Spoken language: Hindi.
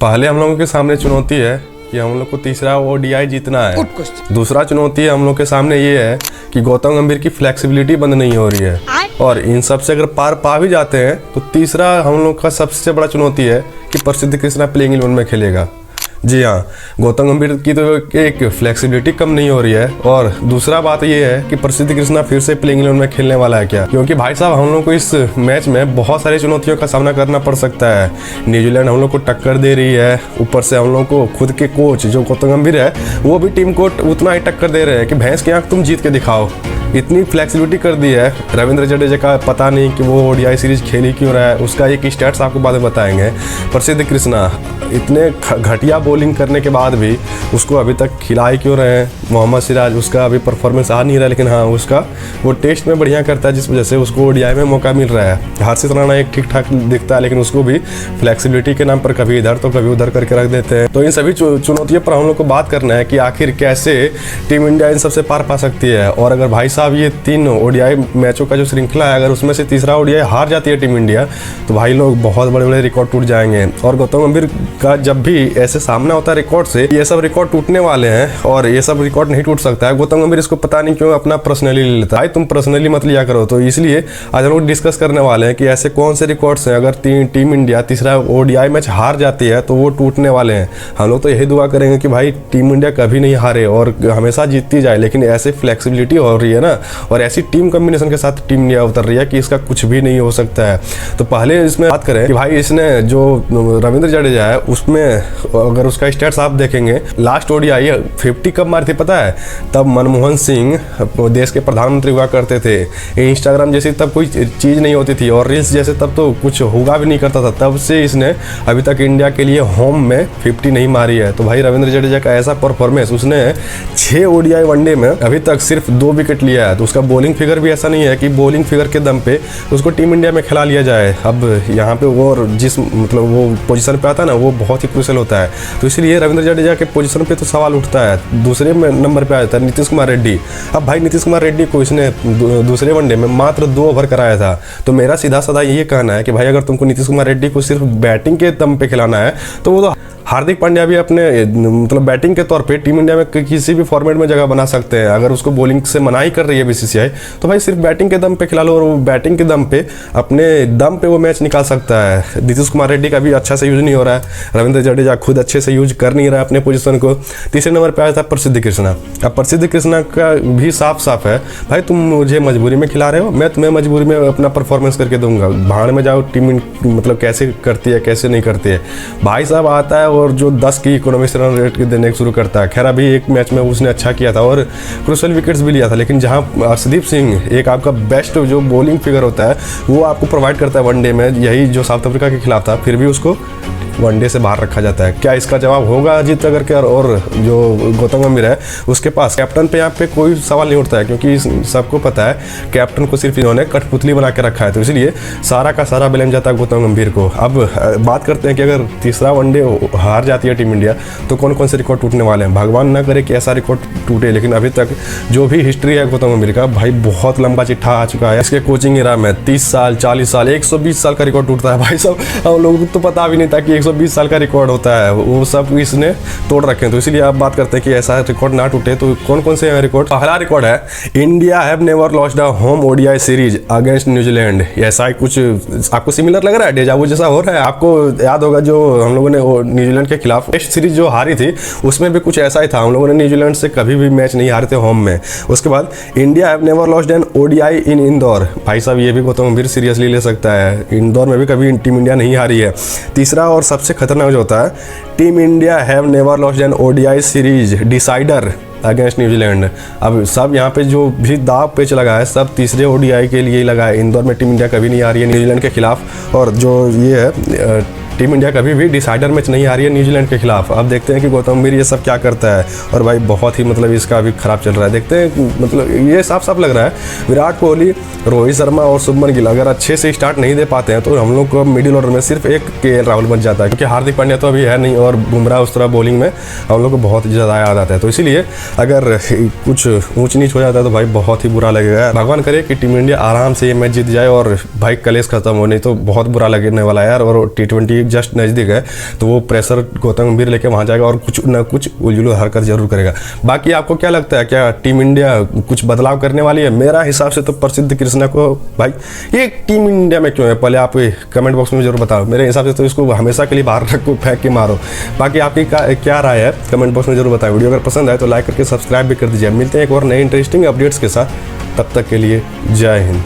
पहले हम लोगों के सामने चुनौती है कि हम लोग को तीसरा ओडीआई जीतना है। दूसरा चुनौती हम लोग के सामने ये है कि गौतम गंभीर की फ्लेक्सिबिलिटी बंद नहीं हो रही है, और इन सब से अगर पार पा भी जाते हैं तो तीसरा हम लोग का सबसे बड़ा चुनौती है कि प्रसिद्ध कृष्णा प्लेइंग 11 में खेलेगा। जी हाँ, गौतम गंभीर की तो एक फ्लेक्सिबिलिटी कम नहीं हो रही है, और दूसरा बात ये है कि प्रसिद्ध कृष्णा फिर से प्लेइंग 11 में खेलने वाला है क्या, क्योंकि भाई साहब हम लोग को इस मैच में बहुत सारी चुनौतियों का सामना करना पड़ सकता है। न्यूजीलैंड हम लोग को टक्कर दे रही है, ऊपर से हम लोग को खुद के कोच जो गौतम गंभीर है वो भी टीम को उतना ही टक्कर दे रहे हैं कि भैंस की आंख तुम जीत के दिखाओ। इतनी फ्लेक्सिबिलिटी कर दी है। रविंद्र जडेजा का पता नहीं कि वो ओडीआई सीरीज खेल ही क्यों रहा है, उसका एक स्टैट्स आपको बाद में बताएंगे। प्रसिद्ध कृष्णा इतने घटिया बॉलिंग करने के बाद भी उसको अभी तक खिला ही क्यों रहे हैं। मोहम्मद सिराज उसका अभी परफॉर्मेंस आ नहीं रहा, लेकिन हाँ उसका वो टेस्ट में बढ़िया करता है जिस वजह से उसको ओडीआई में मौका मिल रहा है। हर्षित राणा एक ठीक ठाक दिखता है, लेकिन उसको भी फ्लेक्सिबिलिटी के नाम पर कभी इधर तो कभी उधर करके रख देते हैं। तो इन सभी चुनौतियों पर हम लोग को बात करना है कि आखिर कैसे टीम इंडिया इन सबसे पार पा सकती है। और अगर भाई साहब ये 3 ओडीआई मैचों का जो श्रृंखला है, अगर उसमें से तीसरा ओडीआई हार जाती है टीम इंडिया, तो भाई लोग बहुत बड़े बड़े रिकॉर्ड टूट जाएंगे। और गौतम गंभीर का जब भी ऐसे सामना होता है रिकॉर्ड से, ये सब रिकॉर्ड टूटने वाले हैं, और ये सब रिकॉर्ड नहीं टूट सकता है। गौतम गंभीर इसको पता नहीं क्यों अपना पर्सनली ले लेता है। तुम पर्सनली मत लिया करो। तो इसलिए आज हम लोग डिस्कस करने वाले हैं कि ऐसे कौन से रिकॉर्ड्स हैं अगर टीम इंडिया तीसरा ओडीआई मैच हार जाती है तो वो टूटने वाले हैं। हम लोग तो यही दुआ करेंगे कि भाई टीम इंडिया कभी नहीं हारे और हमेशा जीतती जाए, लेकिन ऐसे फ्लेक्सिबिलिटी हो रही है ना, और ऐसी टीम कॉम्बिनेशन के साथ टीम इंडिया उतर रही है कि इसका कुछ भी नहीं हो सकता है। तो पहले इसमें बात करें कि भाई इसने जो रविंद्र जडेजा है उसमें अगर उसका स्टैट्स आप देखेंगे, लास्ट ओडीआई 50 कब मारी थी पता है? तब मनमोहन सिंह देश के प्रधानमंत्री हुआ करते थे। इंस्टाग्राम जैसी तब कोई चीज़ नहीं होती थी, और रील्स जैसे तब तो कुछ होगा भी नहीं करता था। तब से इसने अभी तक इंडिया के लिए होम में 50 नहीं मारी है। तो भाई रविंद्र जडेजा का ऐसा परफॉर्मेंस, उसने 6 ओडीआई वनडे में अभी तक सिर्फ 2 विकेट लिया है। तो उसका बॉलिंग फिगर भी ऐसा नहीं है कि बॉलिंग फिगर के दम पे उसको टीम इंडिया में खिला लिया जाए। अब यहाँ पे वो जिस मतलब वो पोजीशन पे आता है ना, वो बहुत ही क्रूशियल होता है। तो इसलिए रविंद्र जडेजा के पोजीशन पे तो सवाल उठता है। दूसरे नंबर पे आ जाता है नीतीश कुमार रेड्डी। अब भाई नीतीश कुमार रेड्डी को इसने दूसरे वनडे में मात्र 2 ओवर कराया था। तो मेरा सीधा साधा ये कहना है कि भाई अगर तुमको नीतीश कुमार रेड्डी को सिर्फ बैटिंग के दम पे खिलाना है, तो वो तो हार्दिक पांड्या भी अपने मतलब बैटिंग के तौर पे टीम इंडिया में किसी भी फॉर्मेट में जगह बना सकते हैं। अगर उसको बॉलिंग से मनाही कर रही है बीसीसीआई, तो भाई सिर्फ बैटिंग के दम पे खिला लो, और वो बैटिंग के दम पे अपने दम पे वो मैच निकाल सकता है। नीतीश कुमार रेड्डी का भी अच्छा से यूज नहीं हो रहा है। रविंद्र जडेजा खुद अच्छे से यूज कर नहीं रहा है अपने पोजीशन को। तीसरे नंबर पे आया था प्रसिद्ध कृष्णा। अब प्रसिद्ध कृष्णा का भी साफ साफ है, भाई तुम मुझे मजबूरी में खिला रहे हो, मैं तुम्हें मजबूरी में अपना परफॉर्मेंस करके दूंगा। भाड़ में जाओ टीम मतलब कैसे करती है कैसे नहीं करती है। भाई साहब आता है और जो 10 की इकोनॉमिक रन रेट देने शुरू करता है। खैर अभी एक मैच में उसने अच्छा किया था और क्रूशियल विकेट्स भी लिया था, लेकिन जहां अर्शदीप सिंह एक आपका बेस्ट जो बॉलिंग फिगर होता है वो आपको प्रोवाइड करता है वनडे में, यही जो साउथ अफ्रीका के खिलाफ था, फिर भी उसको वनडे से बाहर रखा जाता है। क्या इसका जवाब होगा अजीत अगर के और जो गौतम गंभीर है उसके पास? कैप्टन पे यहाँ पे कोई सवाल नहीं उठता है, क्योंकि सबको पता है कैप्टन को सिर्फ इन्होंने कठपुतली बना के रखा है। तो इसलिए सारा का सारा ब्लेम जाता है गौतम गंभीर को। अब बात करते हैं कि अगर तीसरा वनडे हार जाती है टीम इंडिया तो कौन कौन से रिकॉर्ड टूटने वाले हैं। भगवान ना करे कि ऐसा रिकॉर्ड टूटे, लेकिन अभी तक जो भी हिस्ट्री है गौतम गंभीर का, भाई बहुत लंबा चिट्ठा आ चुका है। इसके कोचिंग एरा में 30 साल 40 साल 120 साल का रिकॉर्ड टूटता है। भाई साहब हम लोगों को तो पता भी नहीं था कि 120 साल का रिकॉर्ड होता है, वो सब इसने तोड़ रखे हैं। तो इसीलिए आप बात करते हैं कि ऐसा रिकॉर्ड ना टूटे। तो कौन कौन से रिकॉर्ड? पहला रिकॉर्ड है, India have never lost a home ODI series against New Zealand. ऐसा कुछ आपको सिमिलर लग रहा है? डेजावू जैसा हो रहा है? आपको याद होगा जो हम लोगों ने न्यूजीलैंड के खिलाफ टेस्ट सीरीज जो हारी थी, उसमें भी कुछ ऐसा ही था। हम लोगों ने न्यूजीलैंड से कभी भी मैच नहीं हारे थे होम में। उसके बाद India have never lost an ODI in Indore. भाई साहब ये भी गौतम गंभीर सीरियसली ले सकता है, इंदौर में भी कभी टीम इंडिया नहीं हारी है। तीसरा और सबसे खतरनाक जो होता है, team India have never lost an ODI series decider against New Zealand. अब सब यहाँ पे जो भी दाव पेच लगा है सब तीसरे ओडीआई के लिए ही लगा है। इंदौर में टीम इंडिया कभी नहीं आ रही है न्यूजीलैंड के खिलाफ, और जो ये है टीम इंडिया कभी भी डिसाइडर मैच नहीं आ रही है न्यूजीलैंड के खिलाफ। अब देखते हैं कि गौतम गंभीर ये सब क्या करता है, और भाई बहुत ही मतलब इसका अभी खराब चल रहा है। देखते हैं मतलब ये साफ साफ लग रहा है विराट कोहली, रोहित शर्मा और शुभमन गिल अगर अच्छे से स्टार्ट नहीं दे पाते हैं तो हम लोग को मिडिल ऑर्डर में सिर्फ एक केएल राहुल बच जाता है, क्योंकि हार्दिक पांड्या तो अभी है नहीं, और बुमराह उस तरह बॉलिंग में हम लोग को बहुत ज़्यादा याद आता है। तो इसीलिए अगर कुछ ऊंच नीच हो जाता है तो भाई बहुत ही बुरा लगेगा। भगवान करे कि टीम इंडिया आराम से ये मैच जीत जाए और भाई कलेश खत्म हो, नहीं तो बहुत बुरा लगने वाला है यार। और T20 जस्ट नज़दीक है, तो वो प्रेशर गौतम गंभीर लेके वहाँ जाएगा और कुछ ना कुछ उलझुल हरकत जरूर करेगा। बाकी आपको क्या लगता है, क्या टीम इंडिया कुछ बदलाव करने वाली है? मेरा हिसाब से तो प्रसिद्ध कृष्णा को भाई ये टीम इंडिया में क्यों है, पहले आप कमेंट बॉक्स में जरूर बताओ। मेरे हिसाब से तो इसको हमेशा के लिए बाहर रखो, फेंक के मारो। बाकी आपकी क्या राय है कमेंट बॉक्स में जरूर बताओ। वीडियो अगर पसंद आए तो लाइक करके सब्सक्राइब भी कर दीजिए। मिलते हैं एक और नए इंटरेस्टिंग अपडेट्स के साथ, तब तक के लिए जय हिंद।